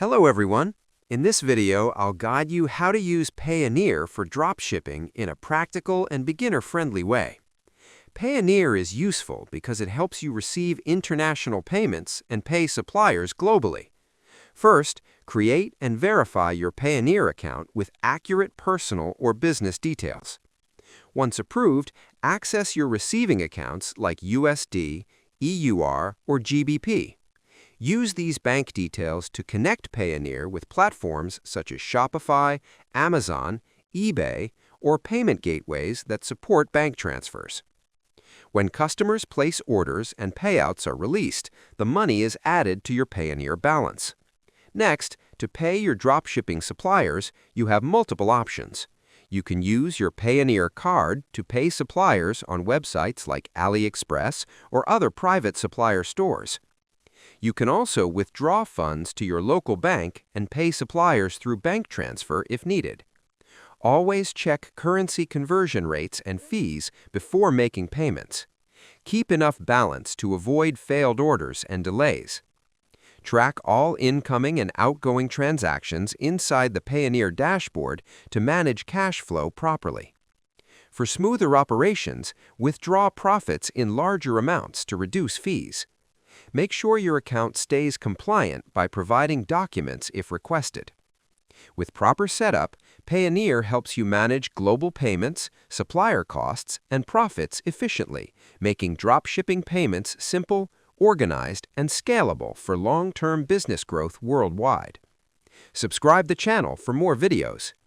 Hello everyone. In this video, I'll guide you how to use Payoneer for dropshipping in a practical and beginner-friendly way. Payoneer is useful because it helps you receive international payments and pay suppliers globally. First, create and verify your Payoneer account with accurate personal or business details. Once approved, access your receiving accounts like USD, EUR, or GBP. Use these bank details to connect Payoneer with platforms such as Shopify, Amazon, eBay, or payment gateways that support bank transfers. When customers place orders and payouts are released, the money is added to your Payoneer balance. Next, to pay your dropshipping suppliers, you have multiple options. You can use your Payoneer card to pay suppliers on websites like AliExpress or other private supplier stores. You can also withdraw funds to your local bank and pay suppliers through bank transfer if needed. Always check currency conversion rates and fees before making payments. Keep enough balance to avoid failed orders and delays. Track all incoming and outgoing transactions inside the Payoneer dashboard to manage cash flow properly. For smoother operations, withdraw profits in larger amounts to reduce fees. Make sure your account stays compliant by providing documents if requested. With proper setup, Payoneer helps you manage global payments, supplier costs, and profits efficiently, making dropshipping payments simple, organized, and scalable for long-term business growth worldwide. Subscribe the channel for more videos.